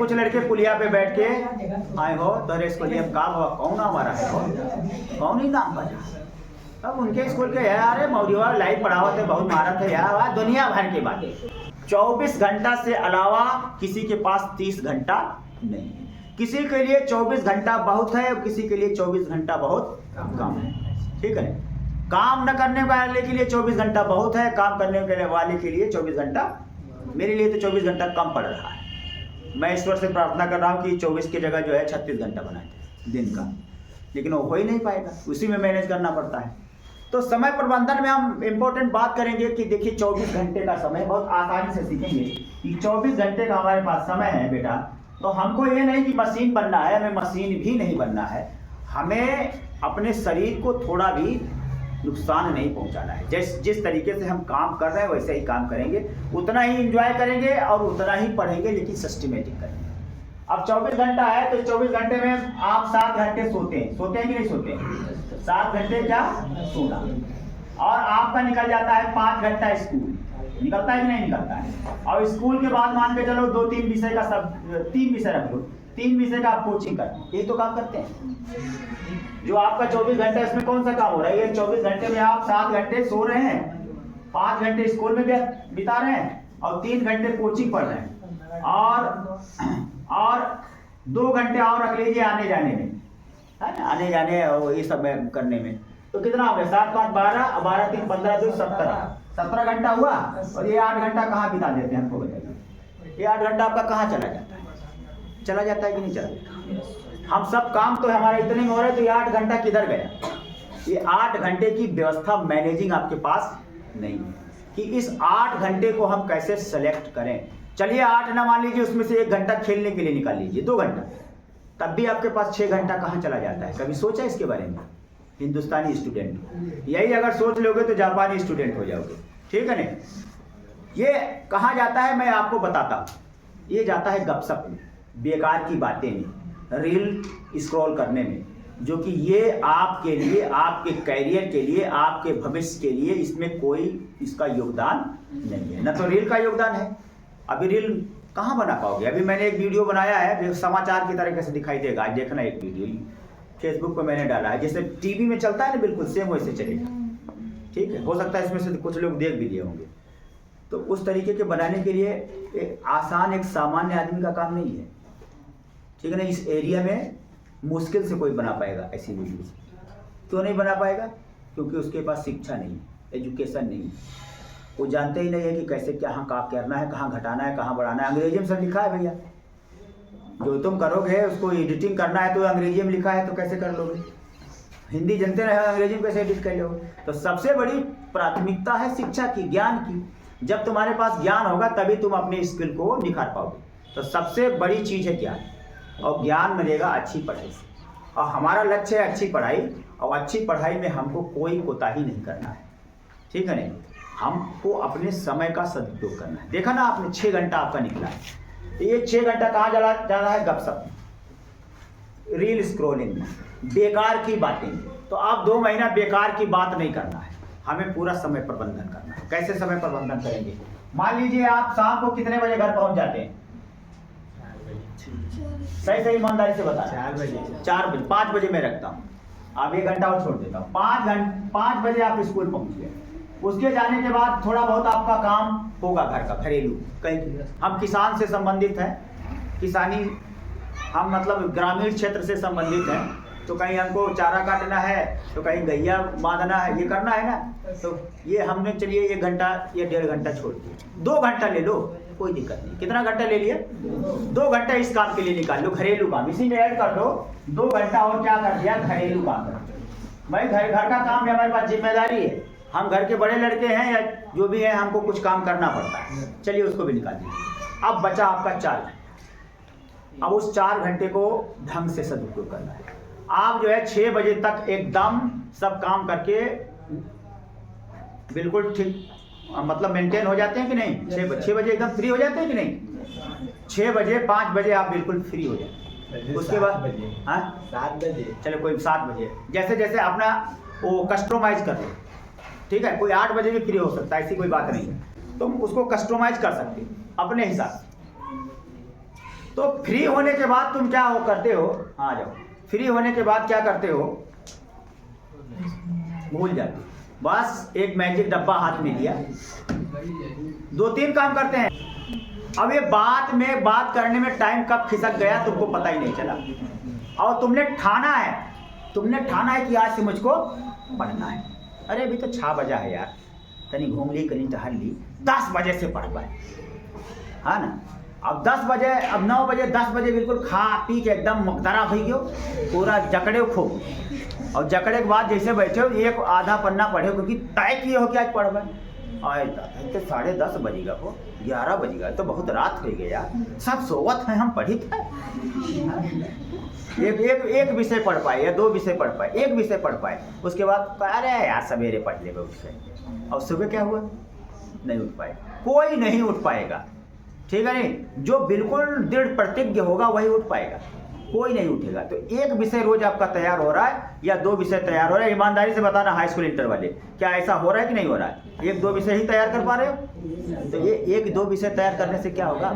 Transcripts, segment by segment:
कुछ लड़के पुलिया पे बैठ के आए हो तो अरे स्कूल में काम हुआ कौन हमारा है कौन ही नाम बजा। अब उनके स्कूल के यार मौरिया लाइव पढ़ावत है बहुत महारत है यार दुनिया भर की बात। 24 घंटा से अलावा किसी के पास 30 घंटा नहीं है। किसी के लिए 24 घंटा बहुत है और किसी के लिए 24 घंटा बहुत कम है। ठीक है, काम न करने वाले के लिए 24 घंटा बहुत है, काम करने वाले के लिए 24 घंटा, मेरे लिए तो 24 घंटा कम पड़ रहा है। मैं ईश्वर से प्रार्थना कर रहा हूँ कि 24 की जगह जो है 36 घंटा बनाए दिन का, लेकिन वो हो ही नहीं पाएगा, उसी में मैनेज करना पड़ता है। तो समय प्रबंधन में हम इम्पोर्टेंट बात करेंगे कि देखिए 24 घंटे का समय बहुत आसानी से सीखेंगे कि 24 घंटे का हमारे पास समय है बेटा। तो हमको ये नहीं कि मशीन बनना है, हमें मशीन भी नहीं बनना है, हमें अपने शरीर को थोड़ा भी नुकसान नहीं पहुंचाना है। जिस तरीके से हम काम कर रहे हैं वैसे ही काम करेंगे, उतना ही एंजॉय करेंगे और उतना ही पढ़ेंगे, लेकिन सिस्टमेटिक करेंगे। अब 24 घंटा है तो 24 घंटे में आप 7 घंटे सोते हैं कि नहीं सोते हैं? 7 घंटे क्या सोना, और आपका निकल जाता है 5 घंटा स्कूल, निकलता है कि नहीं निकलता है? और स्कूल के बाद मान के चलो 2-3 विषय का सब 3 विषय रख लो, 3 विषय का आप कोचिंग करते हैं, यही तो काम करते हैं। जो आपका 24 घंटे इसमें कौन सा काम हो रहा है? ये 24 घंटे में आप 7 घंटे सो रहे हैं, 5 घंटे स्कूल में बिता रहे हैं और 3 घंटे कोचिंग पढ़ रहे हैं, और 2 घंटे और रख लीजिए आने जाने में, है ना, आने जाने और ये सब करने में। तो कितना हो गया? 7 5 12, 12 3 15 2 17 घंटा हुआ। और ये 8 घंटा कहाँ बिता देते हैं हमको बताइए? ये 8 घंटा आपका कहाँ चला जाता है? चला जाता है कि नहीं चला जाता? हम सब काम तो हमारे इतने में हो रहे हैं, तो ये 8 घंटा किधर गया? ये 8 घंटे की व्यवस्था मैनेजिंग आपके पास नहीं है कि इस 8 घंटे को हम कैसे सेलेक्ट करें। चलिए 8 ना मान लीजिए, उसमें से 1 घंटा खेलने के लिए निकाल लीजिए, 2 घंटा, तब भी आपके पास 6 घंटा कहाँ चला जाता है? कभी सोचा इसके बारे में? हिंदुस्तानी स्टूडेंट, यही अगर सोच लोगे तो जापानी स्टूडेंट हो जाओगे। ठीक है नहीं? ये कहाँ जाता है मैं आपको बताता हूँ। ये जाता है गपशप में, बेकार की बातें में, रील स्क्रॉल करने में, जो कि ये आपके लिए, आपके कैरियर के लिए, आपके भविष्य के लिए इसमें कोई इसका योगदान नहीं है। न तो रील का योगदान है, अभी रील कहाँ बना पाओगे? अभी मैंने एक वीडियो बनाया है, समाचार की तरीके से दिखाई देगा, आज देखना एक वीडियो फेसबुक पे मैंने डाला है, जैसे टीवी में चलता है ना, बिल्कुल सेम वैसे चलेगा। ठीक है, हो सकता है इसमें से कुछ लोग देख भी लिए होंगे। तो उस तरीके के बनाने के लिए एक आसान, एक सामान्य आदमी का काम नहीं है। ठीक है ना? इस एरिया में मुश्किल से कोई बना पाएगा ऐसी वीडियो। क्यों नहीं बना पाएगा? क्योंकि उसके पास शिक्षा नहीं, एजुकेशन नहीं, वो जानते ही नहीं है कि कैसे क्या करना है, कहाँ घटाना है, कहाँ बढ़ाना है। अंग्रेजी में सब लिखा है भैया, जो तुम करोगे उसको एडिटिंग करना है तो अंग्रेजी में लिखा है, तो कैसे कर लोगे? हिंदी जानते रहे, अंग्रेजी में कैसे एडिट कर लोगे? तो सबसे बड़ी प्राथमिकता है शिक्षा की, ज्ञान की। जब तुम्हारे पास ज्ञान होगा तभी तुम अपने स्किल को निखार पाओगे। तो सबसे बड़ी चीज़ है ज्ञान, और ज्ञान मिलेगा अच्छी पढ़ाई से। और हमारा लक्ष्य है अच्छी पढ़ाई, और अच्छी पढ़ाई में हमको कोई कोताही नहीं करना है। ठीक है नहीं? हमको अपने समय का सदुपयोग करना है। देखा ना आपने, 6 घंटा आपका निकला है, ये 6 घंटा कहाँ जा रहा है? गपशप, रील स्क्रॉलिंग में, बेकार की बातें। तो आप 2 महीना बेकार की बात नहीं करना है, हमें पूरा समय प्रबंधन करना है। कैसे समय प्रबंधन करेंगे? मान लीजिए आप शाम को कितने बजे घर पहुंच जाते हैं? सही सही ईमानदारी से बता। 4 बजे। 5 बजे मैं रखता हूँ, आप 1 घंटा और छोड़ देता हूँ। 5 बजे आप स्कूल पहुँच गए। उसके जाने के बाद थोड़ा बहुत आपका काम होगा घर का, घरेलू। कहीं हम किसान से संबंधित हैं, किसानी हम मतलब ग्रामीण क्षेत्र से संबंधित हैं, तो कहीं हमको चारा काटना है, तो कहीं गैया बांधना है, ये करना है ना। तो ये हमने, चलिए 1 घंटा या 1.5 घंटा छोड़ दिया, 2 घंटा ले लो, कोई दिक्कत नहीं। कितना घंटा ले लिए? 2 घंटा इस काम के लिए निकाल लो, घरेलू काम, इसी में ऐड कर दो 2 घंटा। और क्या कर दिया? घरेलू काम कर दो। भाई घर का काम है, हमारे पास जिम्मेदारी है, हम घर के बड़े लड़के हैं या जो भी है, हमको कुछ काम करना पड़ता है। चलिए उसको भी निकाल दीजिए। अब बचा आपका 4 घंटा। अब उस 4 घंटे को ढंग से सदुपयोग करना है। आप जो है 6 बजे तक एकदम सब काम करके बिल्कुल ठीक, मतलब मेंटेन हो जाते हैं कि नहीं? 6 बजे एकदम फ्री हो जाते हैं कि नहीं? 6 बजे 5 बजे आप बिल्कुल फ्री हो जाते। उसके बाद 7 बजे, चलो कोई 7 बजे, जैसे जैसे अपना वो कस्टमाइज कर लो। ठीक है, कोई 8 बजे भी फ्री हो सकता है, ऐसी कोई बात नहीं है, तुम उसको कस्टमाइज कर सकते अपने हिसाब से। तो फ्री होने के बाद तुम क्या करते हो, आ जाओ, फ्री होने के बाद क्या करते हो, भूल जाते हो। बस एक मैजिक डब्बा हाथ में लिया, 2-3 काम करते हैं। अब ये बात करने में टाइम कब खिसक गया तुमको पता ही नहीं चला। और तुमने ठाना है कि आज से मुझको पढ़ना है। अरे अभी तो 6 बजा है यार, तनी घूम ली, कहीं टहल ली, 10 बजे से पढ़ पाए, हाँ ना। अब 10 बजे, अब 9 बजे, 10 बजे बिल्कुल खा पी के एकदम मुकदरा हो गयो, पूरा जकड़े खूब। और जकड़े के बाद जैसे बैठे हो, एक आधा पन्ना पढ़े, क्योंकि तय किए हो कि आज पढ़ आए तो 10:30 बजेगा को 11 बजेगा, तो बहुत रात हो गई यार, सब सोवत है, हम पढ़ी थे। एक विषय पढ़ पाए या 2 विषय पढ़ पाए, 1 विषय पढ़ पाए, उसके बाद अरे यार सवेरे पढ़ ले उठ के। और सुबह क्या हुआ, नहीं उठ पाए, कोई नहीं उठ पाएगा, ठीक है नहीं। जो बिल्कुल दृढ़ प्रतिज्ञ होगा वही उठ पाएगा, कोई नहीं उठेगा। तो 1 विषय रोज आपका तैयार हो रहा है या 2 विषय तैयार हो रहा है, ईमानदारी से बताना हाई स्कूल इंटर वाले, क्या ऐसा हो रहा है कि नहीं हो रहा है? 1-2 विषय ही तैयार कर पा रहे हो? तो ये 1-2 विषय तैयार करने से क्या होगा,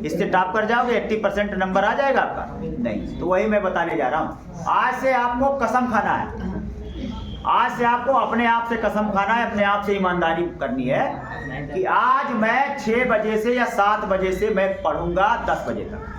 इससे टॉप कर जाओगे, 80% नंबर आ जाएगा आपका? नहीं। तो वही मैं बताने जा रहा हूँ। आज से आपको कसम खाना है, आज से आपको अपने आप से कसम खाना है, अपने आप से ईमानदारी करनी है कि आज मैं 6 बजे से या 7 बजे से मैं पढ़ूंगा 10 बजे तक।